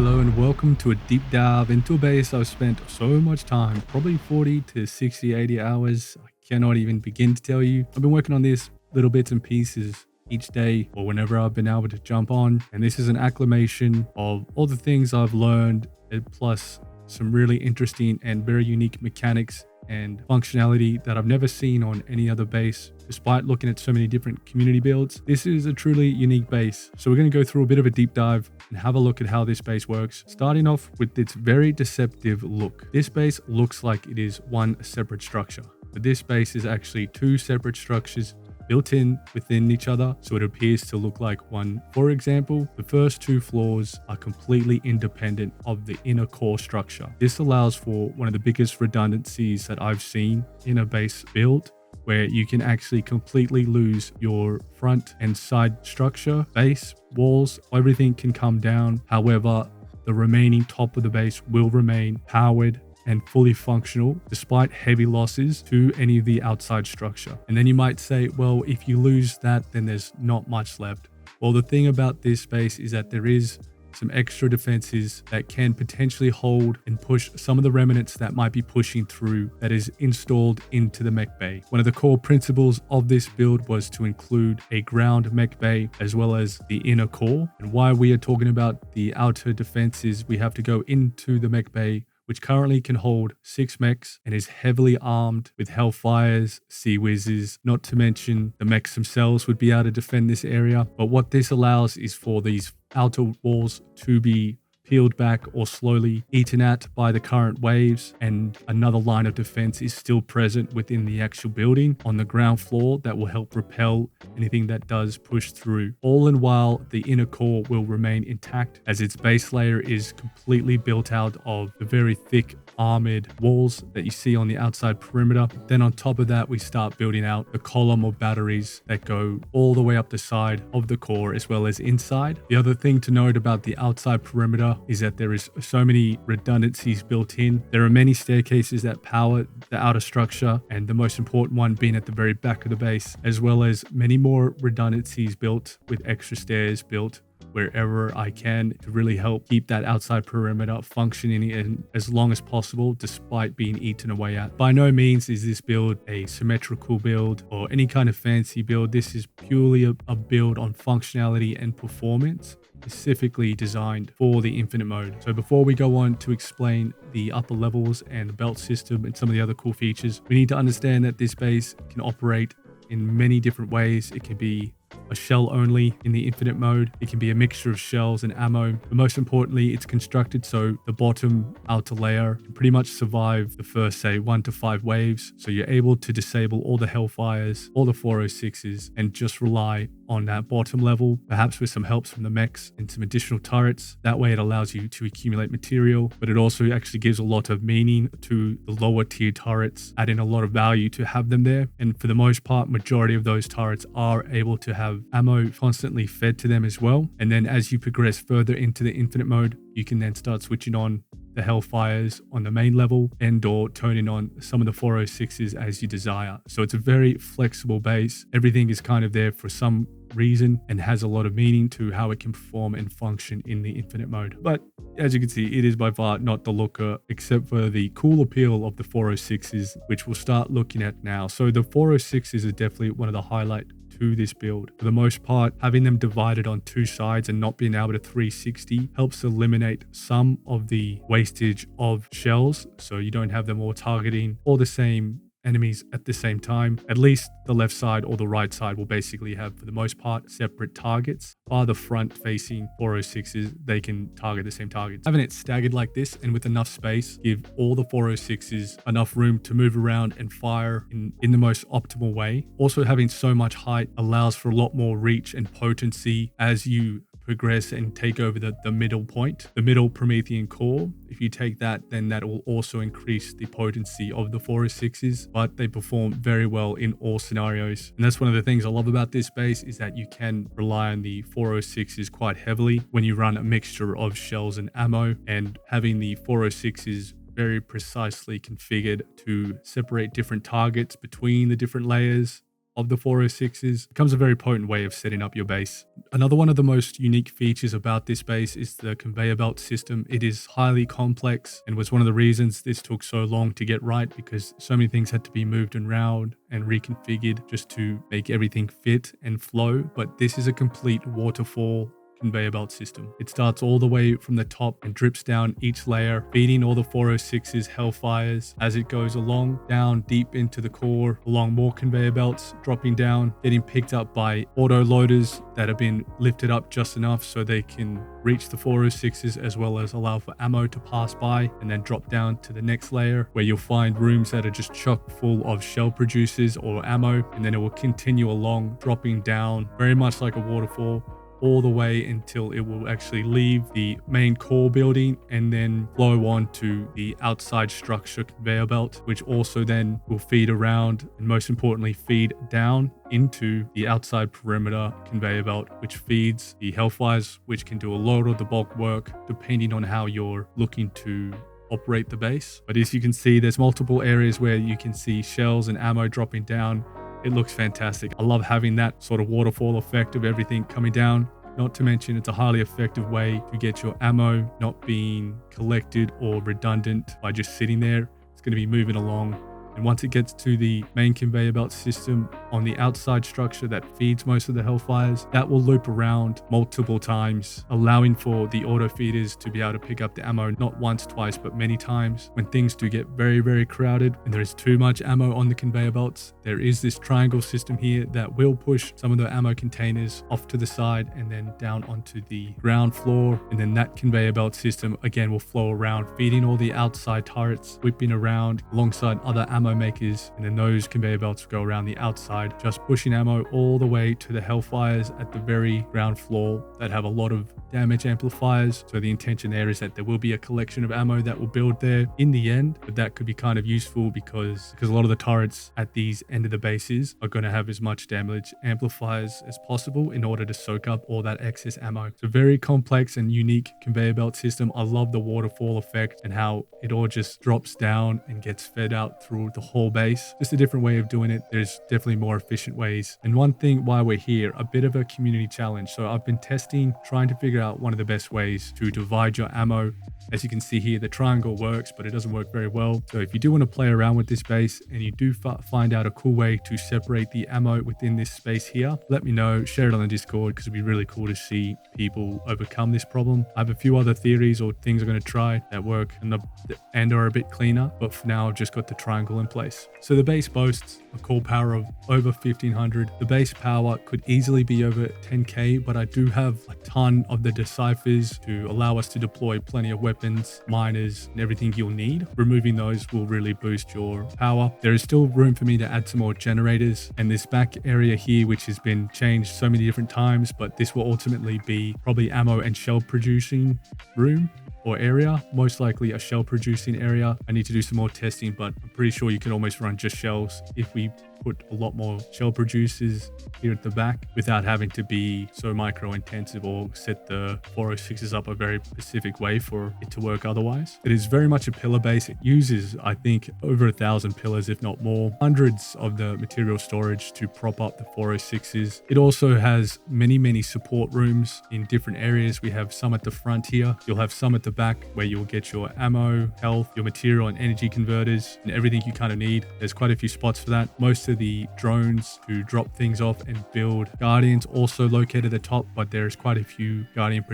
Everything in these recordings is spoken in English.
Hello and welcome to a deep dive into a base I've spent so much time, probably 40 to 60, 80 hours. I cannot even begin to tell you. I've been working on this little bits and pieces each day or whenever I've been able to jump on. And this is an acclamation of all the things I've learned, and plus some really interesting and very unique mechanics and functionality that I've never seen on any other base. Despite looking at so many different community builds, this is a truly unique base. So we're going to go through a bit of a deep dive and have a look at how this base works, starting off with its very deceptive look. This base looks like it is one separate structure, but this base is actually two separate structures built in within each other, so it appears to look like one. For example, the first two floors are completely independent of the inner core structure. This allows for one of the biggest redundancies that I've seen in a base build, where you can actually completely lose your front and side structure, base, walls, everything can come down. However, the remaining top of the base will remain powered and fully functional despite heavy losses to any of the outside structure. And then you might say, well, if you lose that, then there's not much left. Well, the thing about this space is that there is some extra defenses that can potentially hold and push some of the remnants that might be pushing through that is installed into the mech bay. One of the core principles of this build was to include a ground mech bay as well as the inner core. And why we are talking about the outer defenses, we have to go into the mech bay, which currently can hold 6 mechs and is heavily armed with Hellfires, Sea Whizzes, not to mention the mechs themselves would be able to defend this area. But what this allows is for these outer walls to be peeled back or slowly eaten at by the current waves, and another line of defense is still present within the actual building on the ground floor that will help repel anything that does push through, all in while the inner core will remain intact as its base layer is completely built out of the very thick armored walls that you see on the outside perimeter. Then on top of that, we start building out the column of batteries that go all the way up the side of the core as well as inside. The other thing to note about the outside perimeter is that there is so many redundancies built in. There are many staircases that power the outer structure, and the most important one being at the very back of the base, as well as many more redundancies built with extra stairs built wherever I can to really help keep that outside perimeter functioning in as long as possible despite being eaten away at. By no means is this build a symmetrical build or any kind of fancy build. This is purely a build on functionality and performance, specifically designed for the infinite mode. So before we go on to explain the upper levels and the belt system and some of the other cool features, we need to understand that this base can operate in many different ways. It can be a shell only in the infinite mode. It can be a mixture of shells and ammo, but most importantly, it's constructed so the bottom outer layer can pretty much survive the first, say, 1 to 5 waves. So you're able to disable all the Hellfires, all the 406s, and just rely on that bottom level, perhaps with some helps from the mechs and some additional turrets. That way it allows you to accumulate material, but it also actually gives a lot of meaning to the lower tier turrets, adding a lot of value to have them there. And for the most part, majority of those turrets are able to have ammo constantly fed to them as well. And then as you progress further into the infinite mode, you can then start switching on the Hellfires on the main level and or turning on some of the 406s as you desire. So it's a very flexible base. Everything is kind of there for some reason and has a lot of meaning to how it can perform and function in the infinite mode. But as you can see, it is by far not the looker, except for the cool appeal of the 406s, which we'll start looking at now. So the 406s are definitely one of the highlight to this build. For the most part, having them divided on 2 sides and not being able to 360 helps eliminate some of the wastage of shells, so you don't have them all targeting all the same enemies at the same time. At least the left side or the right side will basically have, for the most part, separate targets. While the front facing 406s, they can target the same targets. Having it staggered like this and with enough space give all the 406s enough room to move around and fire in the most optimal way. Also, having so much height allows for a lot more reach and potency as you progress and take over the middle point, the middle Promethean core. If you take that, then that will also increase the potency of the 406s, but they perform very well in all scenarios. And that's one of the things I love about this base, is that you can rely on the 406s quite heavily when you run a mixture of shells and ammo, and having the 406s very precisely configured to separate different targets between the different layers of the 406s becomes a very potent way of setting up your base. Another one of the most unique features about this base is the conveyor belt system. It is highly complex and was one of the reasons this took so long to get right, because so many things had to be moved around and reconfigured just to make everything fit and flow. But this is a complete waterfall conveyor belt system. It starts all the way from the top and drips down each layer, feeding all the 406's Hellfires as it goes along, down deep into the core, along more conveyor belts, dropping down, getting picked up by auto loaders that have been lifted up just enough so they can reach the 406's as well as allow for ammo to pass by, and then drop down to the next layer where you'll find rooms that are just chock full of shell producers or ammo, and then it will continue along, dropping down very much like a waterfall all the way until it will actually leave the main core building and then flow on to the outside structure conveyor belt, which also then will feed around and most importantly feed down into the outside perimeter conveyor belt, which feeds the Hellfires, which can do a lot of the bulk work depending on how you're looking to operate the base. But as you can see, there's multiple areas where you can see shells and ammo dropping down. It looks fantastic. I love having that sort of waterfall effect of everything coming down. Not to mention, it's a highly effective way to get your ammo not being collected or redundant by just sitting there. It's going to be moving along. And once it gets to the main conveyor belt system on the outside structure that feeds most of the Hellfires, that will loop around multiple times, allowing for the auto feeders to be able to pick up the ammo not once, twice, but many times. When things do get very, very crowded and there is too much ammo on the conveyor belts, there is this triangle system here that will push some of the ammo containers off to the side and then down onto the ground floor. And then that conveyor belt system again will flow around, feeding all the outside turrets, whipping around alongside other ammo makers, and then those conveyor belts go around the outside, just pushing ammo all the way to the Hellfires at the very ground floor that have a lot of damage amplifiers. So the intention there is that there will be a collection of ammo that will build there in the end, but that could be kind of useful because a lot of the turrets at these end of the bases are going to have as much damage amplifiers as possible in order to soak up all that excess ammo. It's a very complex and unique conveyor belt system. I love the waterfall effect and how it all just drops down and gets fed out through the whole base. Just a different way of doing it. There's definitely more efficient ways. And one thing while we're here, a bit of a community challenge. So I've been testing, trying to figure out one of the best ways to divide your ammo. As you can see here, the triangle works, but it doesn't work very well. So if you do want to play around with this base and you do find out a cool way to separate the ammo within this space here, let me know, share it on the Discord, because it'd be really cool to see people overcome this problem. I have a few other theories or things I'm going to try that work and are a bit cleaner, but for now I've just got the triangle in place. So the base boasts a core power of over 1500. The base power could easily be over 10k, but I do have a ton of the deciphers to allow us to deploy plenty of weapons, miners, and everything you'll need. Removing those will really boost your power. There is still room for me to add some more generators, and this back area here, which has been changed so many different times, but this will ultimately be probably ammo and shell producing room or area, most likely a shell producing area. I need to do some more testing, but I'm pretty sure you can almost run just shells if we put a lot more shell producers here at the back without having to be so micro intensive or set the 406s up a very specific way for it to work otherwise. It is very much a pillar base. It uses, I think, over 1,000 pillars, if not more, hundreds of the material storage to prop up the 406s. It also has many support rooms in different areas. We have some at the front here. You'll have some at the back where you'll get your ammo, health, your material and energy converters, and everything you kind of need. There's quite a few spots for that. Most of the drones to drop things off and build guardians also located at the top, but there's quite a few guardian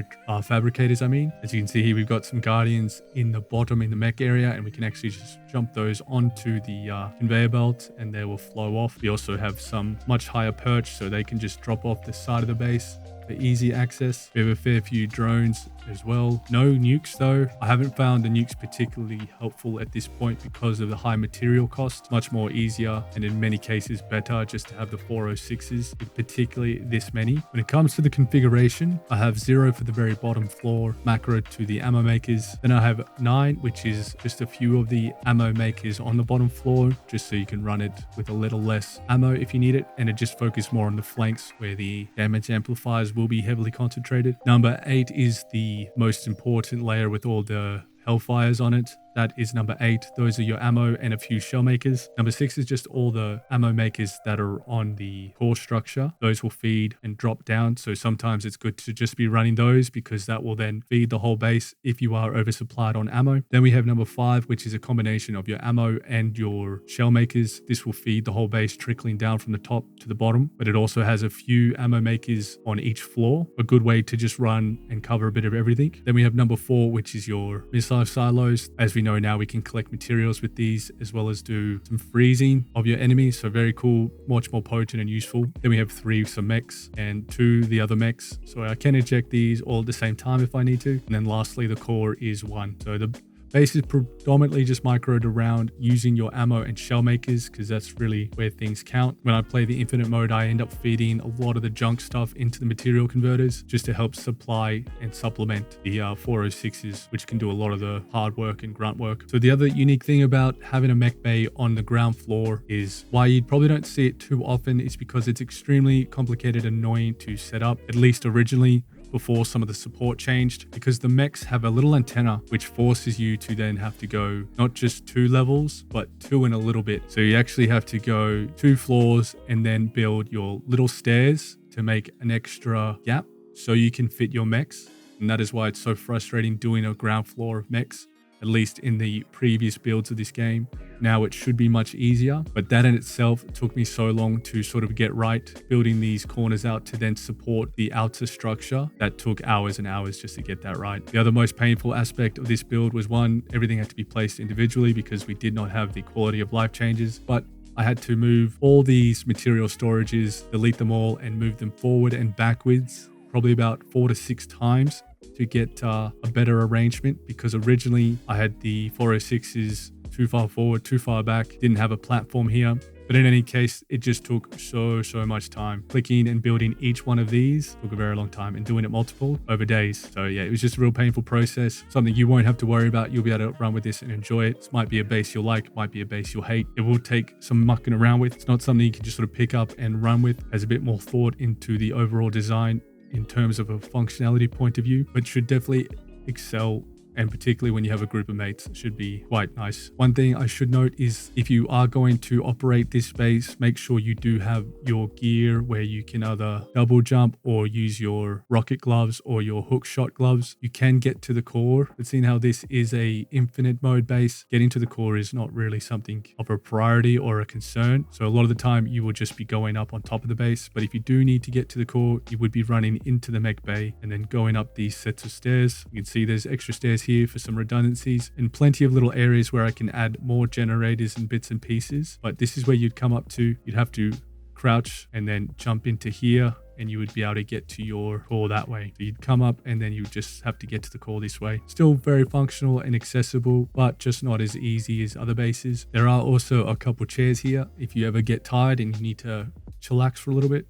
fabricators. As you can see here, we've got some guardians in the bottom in the mech area, and we can actually just jump those onto the conveyor belt and they will flow off. We also have some much higher perch, so they can just drop off the side of the base for easy access. We have a fair few drones as well. No nukes though. I haven't found the nukes particularly helpful at this point because of the high material cost. Much more easier and in many cases better just to have the 406s, particularly this many. When it comes to the configuration, I have 0 for the very bottom floor, macro to the ammo makers. Then I have 9, which is just a few of the ammo makers on the bottom floor, just so you can run it with a little less ammo if you need it. And it just focuses more on the flanks where the damage amplifiers will be heavily concentrated. Number 8 is the most important layer with all the Hellfires on it. That is number 8. Those are your ammo and a few shell makers. Number 6 is just all the ammo makers that are on the core structure. Those will feed and drop down. So sometimes it's good to just be running those because that will then feed the whole base if you are oversupplied on ammo. Then we have number 5, which is a combination of your ammo and your shell makers. This will feed the whole base trickling down from the top to the bottom, but it also has a few ammo makers on each floor. A good way to just run and cover a bit of everything. Then we have number 4, which is your missile silos. As we know now, we can collect materials with these as well as do some freezing of your enemies. So very cool, much more potent and useful. Then we have 3 some mechs and 2 the other mechs. So I can eject these all at the same time if I need to. And then lastly, the core is 1. So the base is predominantly just microed around using your ammo and shell makers because that's really where things count. When I play the infinite mode, I end up feeding a lot of the junk stuff into the material converters just to help supply and supplement the 406s, which can do a lot of the hard work and grunt work. So the other unique thing about having a mech bay on the ground floor is why you probably don't see it too often is because it's extremely complicated and annoying to set up, at least originally, before some of the support changed, because the mechs have a little antenna which forces you to then have to go not just 2 levels but 2 and a little bit. So you actually have to go 2 floors and then build your little stairs to make an extra gap so you can fit your mechs. And that is why it's so frustrating doing a ground floor of mechs, at least in the previous builds of this game. Now it should be much easier, but that in itself took me so long to sort of get right, building these corners out to then support the outer structure. That took hours and hours just to get that right. The other most painful aspect of this build was, one, everything had to be placed individually because we did not have the quality of life changes, but I had to move all these material storages, delete them all, and move them forward and backwards, probably about 4 to 6 times to get a better arrangement, because originally I had the 406s too far forward, too far back, didn't have a platform here. But in any case, it just took so much time. Clicking and building each one of these took a very long time, and doing it multiple over days. So yeah, it was just a real painful process. Something you won't have to worry about. You'll be able to run with this and enjoy it. This might be a base you'll like, might be a base you'll hate. It will take some mucking around with. It's not something you can just sort of pick up and run with. It has a bit more thought into the overall design in terms of a functionality point of view, but should definitely excel, and particularly when you have a group of mates, it should be quite nice. One thing I should note is if you are going to operate this base, make sure you do have your gear where you can either double jump or use your rocket gloves or your hook shot gloves. You can get to the core, but seeing how this is a infinite mode base, getting to the core is not really something of a priority or a concern. So a lot of the time you will just be going up on top of the base, but if you do need to get to the core, you would be running into the mech bay and then going up these sets of stairs. You can see there's extra stairs here for some redundancies and plenty of little areas where I can add more generators and bits and pieces. But this is where you'd come up to. You'd have to crouch and then jump into here, and you would be able to get to your core that way. So you'd come up and then you just have to get to the core this way. Still very functional and accessible, but just not as easy as other bases. There are also a couple chairs here if you ever get tired and you need to chillax for a little bit.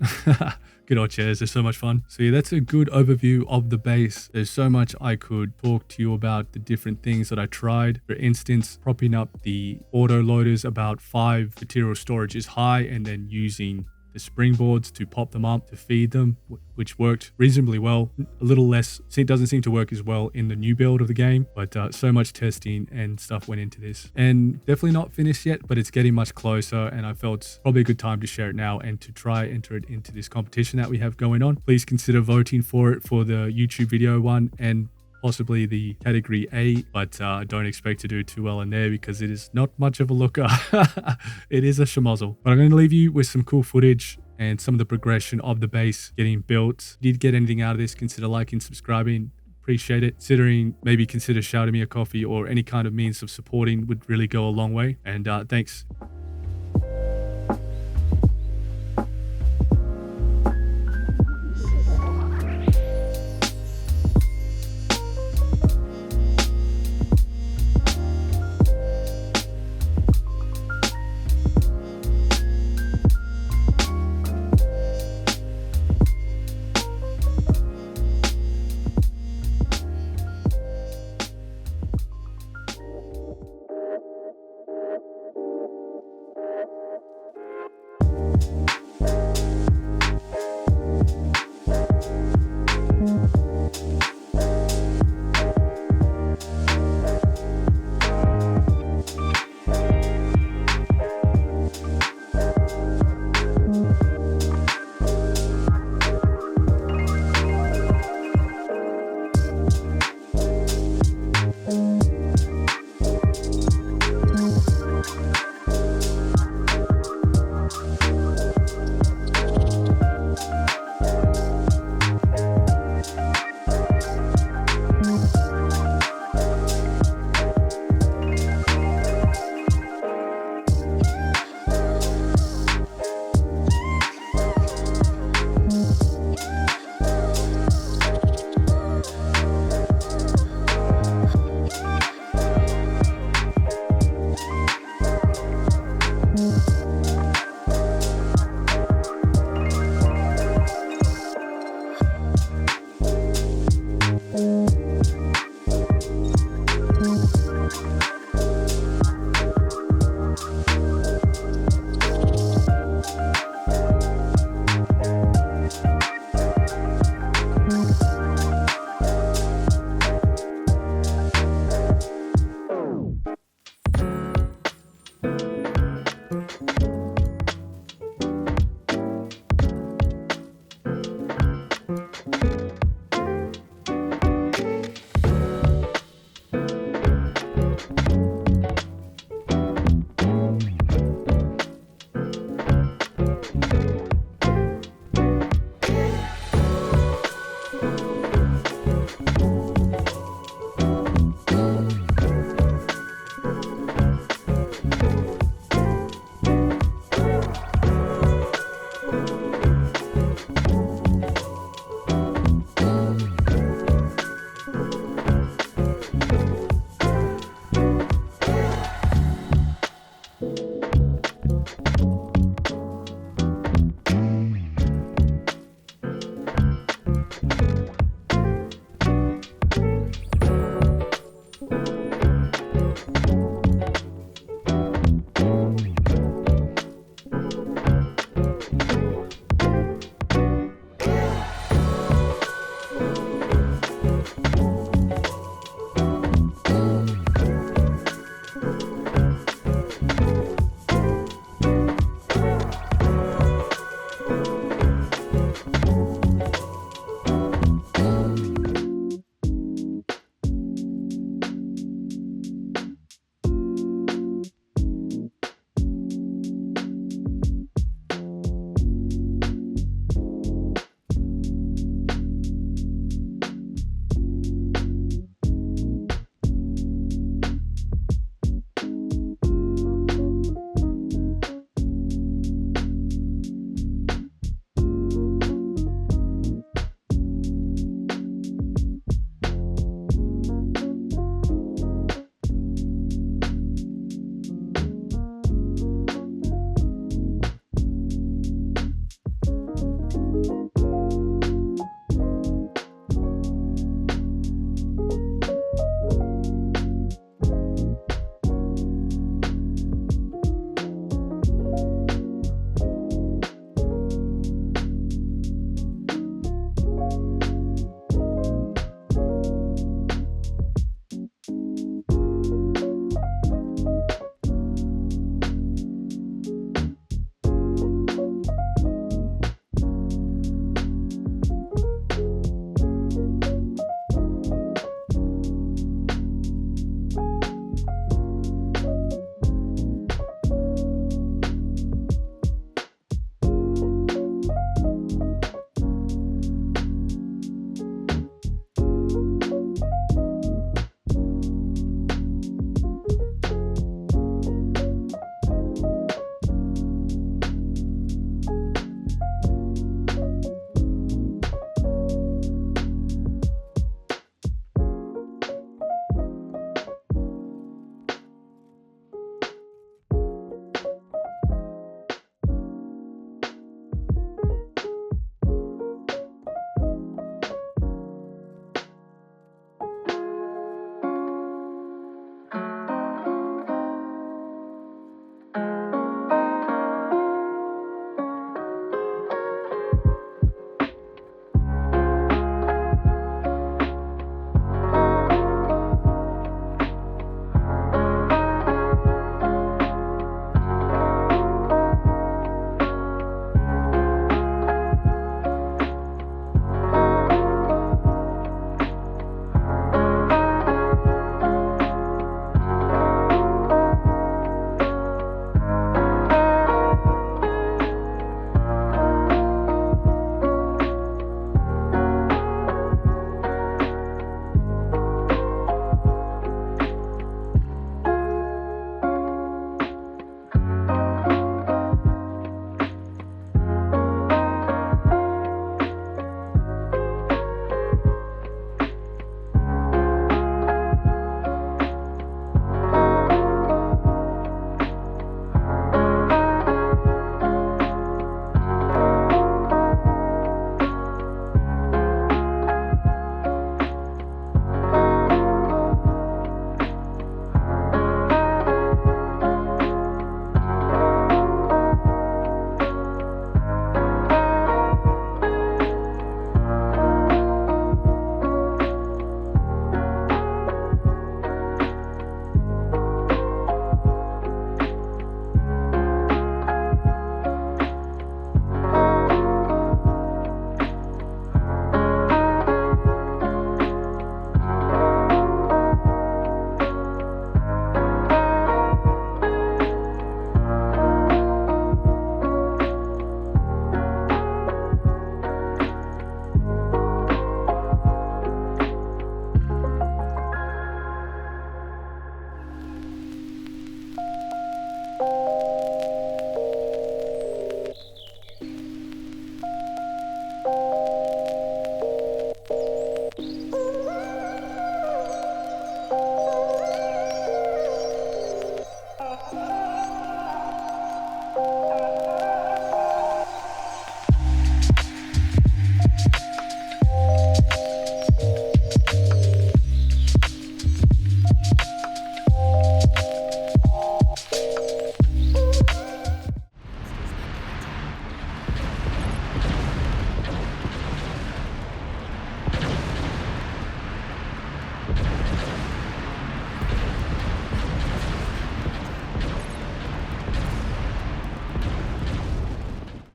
Good old chairs, they're so much fun. So yeah, that's a good overview of the base. There's so much I could talk to you about the different things that I tried. For instance, propping up the auto loaders about 5 material storages high and then using the springboards to pop them up to feed them, which worked reasonably well. A little less, it doesn't seem to work as well in the new build of the game, but so much testing and stuff went into this. And definitely not finished yet, but it's getting much closer, and I felt it's probably a good time to share it now and to try enter it into this competition that we have going on. Please consider voting for it for the YouTube video one and possibly the category A, but I don't expect to do too well in there because it is not much of a looker. It is a schmozzle. But I'm going to leave you with some cool footage and some of the progression of the base getting built. If you did get anything out of this, consider liking, subscribing. Appreciate it. Maybe consider shouting me a coffee or any kind of means of supporting would really go a long way. And thanks.